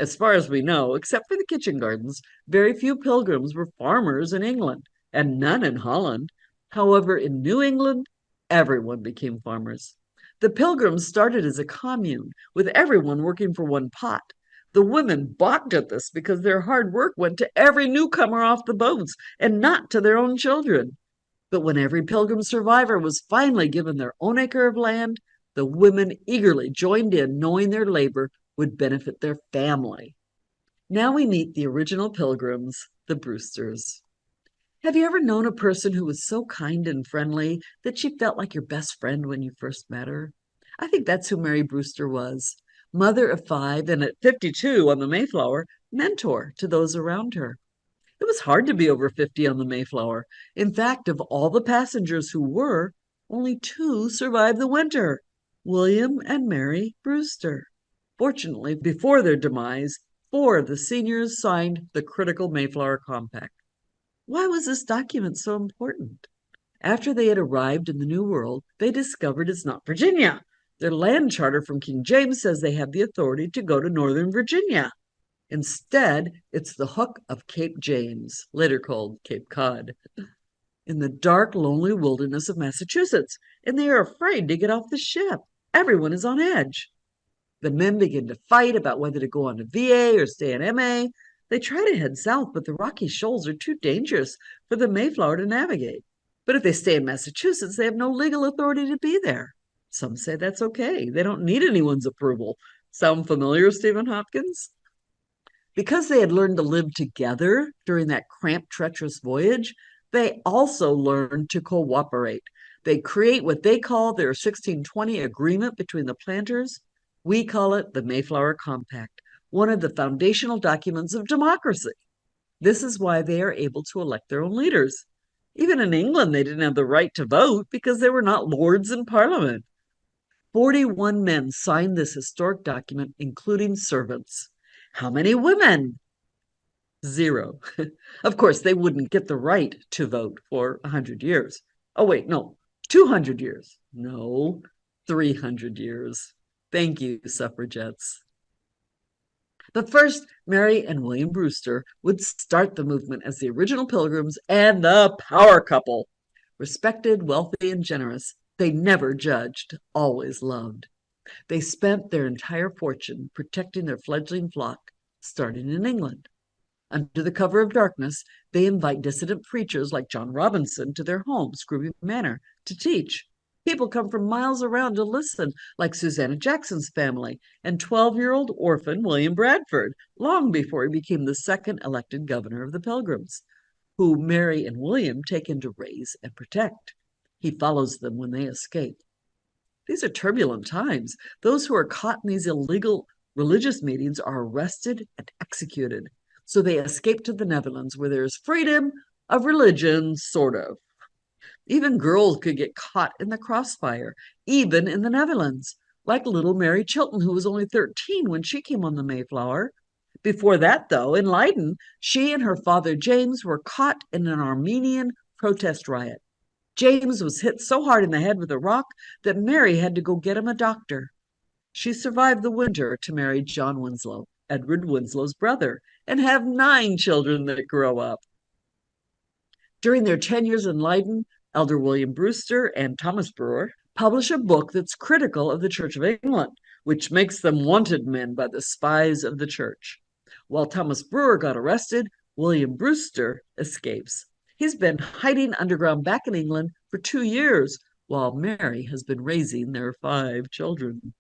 As far as we know, except for the kitchen gardens, very few pilgrims were farmers in England, and none in Holland. However, in New England, everyone became farmers. The pilgrims started as a commune, with everyone working for one pot. The women balked at this because their hard work went to every newcomer off the boats and not to their own children. But when every pilgrim survivor was finally given their own acre of land, the women eagerly joined in, knowing their labor would benefit their family. Now we meet the original pilgrims, the Brewsters. Have you ever known a person who was so kind and friendly that she felt like your best friend when you first met her? I think that's who Mary Brewster was. Mother of five, and at 52 on the Mayflower, mentor to those around her. It was hard to be over 50 on the Mayflower. In fact, of all the passengers who were, only two survived the winter, William and Mary Brewster. Fortunately, before their demise, four of the seniors signed the critical Mayflower Compact. Why was this document so important? After they had arrived in the New World, they discovered it's not Virginia. Their land charter from King James says they have the authority to go to Northern Virginia. Instead, it's the hook of Cape James, later called Cape Cod, in the dark, lonely wilderness of Massachusetts, and they are afraid to get off the ship. Everyone is on edge. The men begin to fight about whether to go on to VA or stay in MA. They try to head south, but the rocky shoals are too dangerous for the Mayflower to navigate. But if they stay in Massachusetts, they have no legal authority to be there. Some say that's okay. They don't need anyone's approval. Sound familiar, Stephen Hopkins? Because they had learned to live together during that cramped, treacherous voyage, they also learned to cooperate. They create what they call their 1620 agreement between the planters. We call it the Mayflower Compact, one of the foundational documents of democracy. This is why they are able to elect their own leaders. Even in England, they didn't have the right to vote because they were not lords in parliament. 41 men signed this historic document, including servants. How many women? Zero. Of course, they wouldn't get the right to vote for 100 years. Oh, wait, no, 200 years. No, 300 years. Thank you, suffragettes. But first, Mary and William Brewster would start the movement as the original pilgrims and the power couple. Respected, wealthy, and generous, they never judged, always loved. They spent their entire fortune protecting their fledgling flock, starting in England. Under the cover of darkness, they invite dissident preachers like John Robinson to their home, Scrooby Manor, to teach. People come from miles around to listen, like Susanna Jackson's family and 12-year-old orphan William Bradford, long before he became the second elected governor of the Pilgrims, who Mary and William take in to raise and protect. He follows them when they escape. These are turbulent times. Those who are caught in these illegal religious meetings are arrested and executed. So they escape to the Netherlands, where there is freedom of religion, sort of. Even girls could get caught in the crossfire, even in the Netherlands, like little Mary Chilton, who was only 13 when she came on the Mayflower. Before that, though, in Leiden, she and her father James were caught in an Armenian protest riot. James was hit so hard in the head with a rock that Mary had to go get him a doctor. She survived the winter to marry John Winslow, Edward Winslow's brother, and have 9 children that grow up. During their 10 years in Leiden, Elder William Brewster and Thomas Brewer publish a book that's critical of the Church of England, which makes them wanted men by the spies of the church. While Thomas Brewer got arrested, William Brewster escapes. He's been hiding underground back in England for 2 years, while Mary has been raising their 5 children.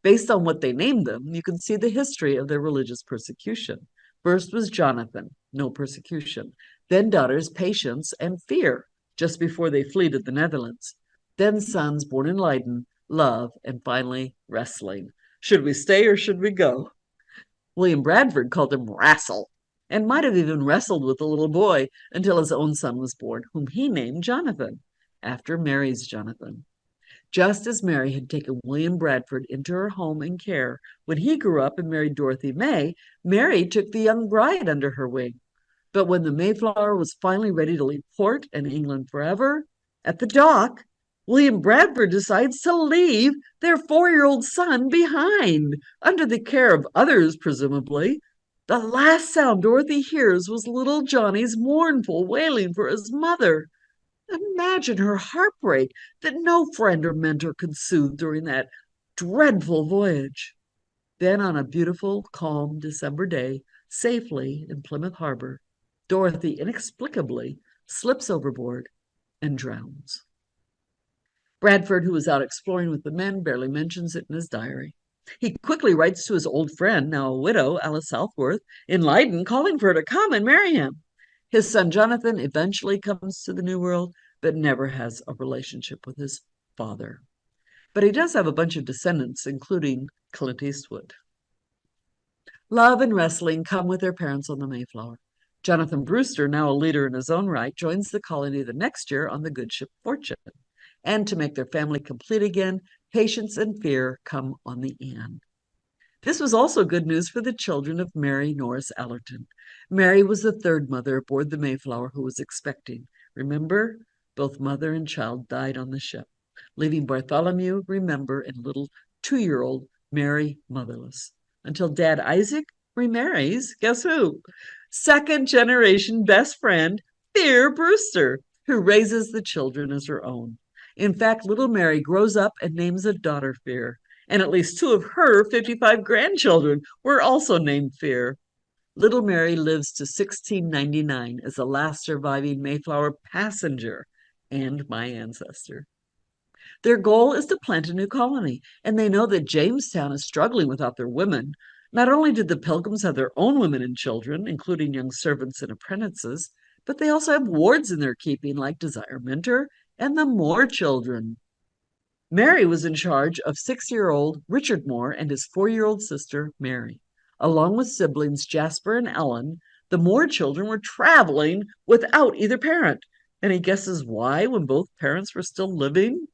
Based on what they named them, you can see the history of their religious persecution. First was Jonathan, no persecution. Then daughters Patience and Fear, just before they flee to the Netherlands. Then sons born in Leiden, Love, and finally Wrestling. Should we stay or should we go? William Bradford called him Wrassle, and might have even wrestled with the little boy until his own son was born, whom he named Jonathan, after Mary's Jonathan. Just as Mary had taken William Bradford into her home and care when he grew up and married Dorothy May, Mary took the young bride under her wing. But when the Mayflower was finally ready to leave port and England forever, at the dock, William Bradford decides to leave their 4-year-old son behind, under the care of others, presumably. The last sound Dorothy hears was little Johnny's mournful wailing for his mother. Imagine her heartbreak that no friend or mentor could soothe during that dreadful voyage. Then, on a beautiful, calm December day, safely in Plymouth Harbor, Dorothy inexplicably slips overboard and drowns. Bradford, who was out exploring with the men, barely mentions it in his diary. He quickly writes to his old friend, now a widow, Alice Southworth, in Leyden, calling for her to come and marry him. His son Jonathan eventually comes to the New World, but never has a relationship with his father. But he does have a bunch of descendants, including Clint Eastwood. Love and wrestling come with their parents on the Mayflower. Jonathan Brewster, now a leader in his own right, joins the colony the next year on the good ship Fortune. And to make their family complete again, Patience and Fear come on the Anne. This was also good news for the children of Mary Norris Allerton. Mary was the third mother aboard the Mayflower who was expecting. Remember, both mother and child died on the ship, leaving Bartholomew, remember, and little 2-year-old Mary motherless, until Dad Isaac remarries, guess who? Second generation best friend, Fear Brewster, who raises the children as her own. In fact, little Mary grows up and names a daughter Fear, and at least 2 of her 55 grandchildren were also named Fear. Little Mary lives to 1699 as the last surviving Mayflower passenger and my ancestor. Their goal is to plant a new colony, and they know that Jamestown is struggling without their women. Not only did the Pilgrims have their own women and children, including young servants and apprentices, but they also have wards in their keeping like Desire Minter and the Moore children. Mary was in charge of 6-year-old Richard Moore and his 4-year-old sister, Mary. Along with siblings Jasper and Ellen, the Moore children were traveling without either parent. Any guesses why when both parents were still living?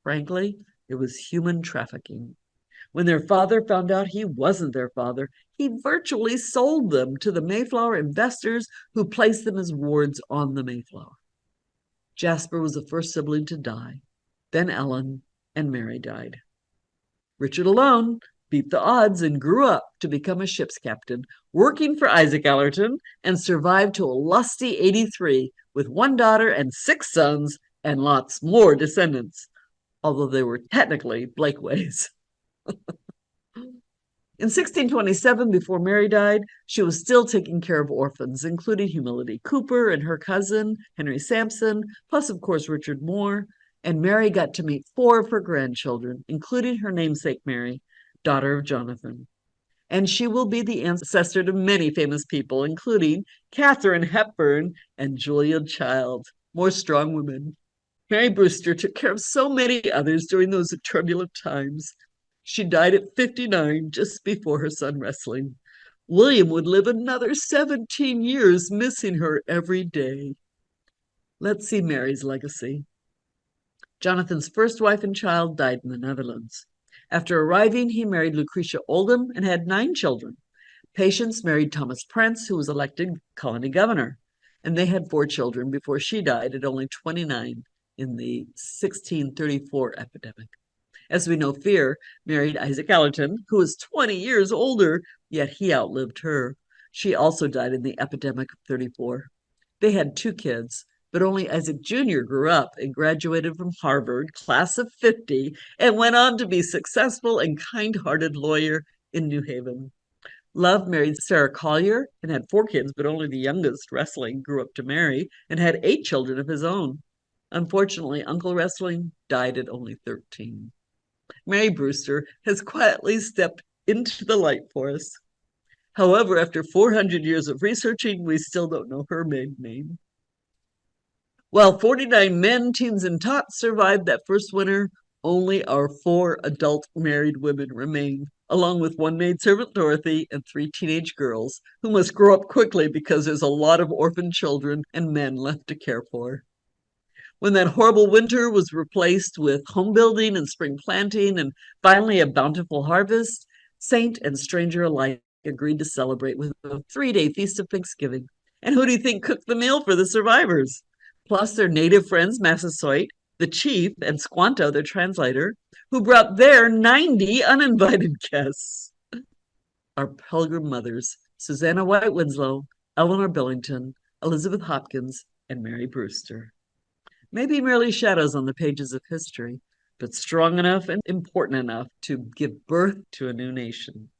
Frankly, it was human trafficking. When their father found out he wasn't their father, he virtually sold them to the Mayflower investors who placed them as wards on the Mayflower. Jasper was the first sibling to die. Then Ellen and Mary died. Richard alone beat the odds and grew up to become a ship's captain, working for Isaac Allerton, and survived to a lusty 83 with 1 daughter and 6 sons and lots more descendants, although they were technically Blakeways. In 1627, before Mary died, she was still taking care of orphans, including Humility Cooper and her cousin, Henry Sampson, plus, of course, Richard Moore. And Mary got to meet 4 of her grandchildren, including her namesake Mary, daughter of Jonathan. And she will be the ancestor to many famous people, including Katharine Hepburn and Julia Child, more strong women. Mary Brewster took care of so many others during those turbulent times. She died at 59, just before her son wrestling. William would live another 17 years, missing her every day. Let's see Mary's legacy. Jonathan's first wife and child died in the Netherlands. After arriving, he married Lucretia Oldham and had 9 children. Patience married Thomas Prince, who was elected colony governor, and they had 4 children before she died at only 29 in the 1634 epidemic. As we know, Fear married Isaac Allerton, who was 20 years older, yet he outlived her. She also died in the epidemic of 34. They had 2 kids, but only Isaac Jr. grew up and graduated from Harvard, class of 50, and went on to be successful and kind-hearted lawyer in New Haven. Love married Sarah Collier and had 4 kids, but only the youngest, Wrestling, grew up to marry and had 8 children of his own. Unfortunately, Uncle Wrestling died at only 13. Mary Brewster has quietly stepped into the light for us. However, after 400 years of researching, we still don't know her maiden name. While 49 men, teens, and tots survived that first winter, only our 4 adult married women remain, along with 1 maidservant, Dorothy, and 3 teenage girls, who must grow up quickly because there's a lot of orphan children and men left to care for. When that horrible winter was replaced with home building and spring planting and finally a bountiful harvest, saint and stranger alike agreed to celebrate with a 3-day feast of Thanksgiving. And who do you think cooked the meal for the survivors? Plus their native friends, Massasoit, the chief, and Squanto, their translator, who brought their 90 uninvited guests. Our Pilgrim mothers, Susanna White Winslow, Eleanor Billington, Elizabeth Hopkins, and Mary Brewster. Maybe merely shadows on the pages of history, but strong enough and important enough to give birth to a new nation.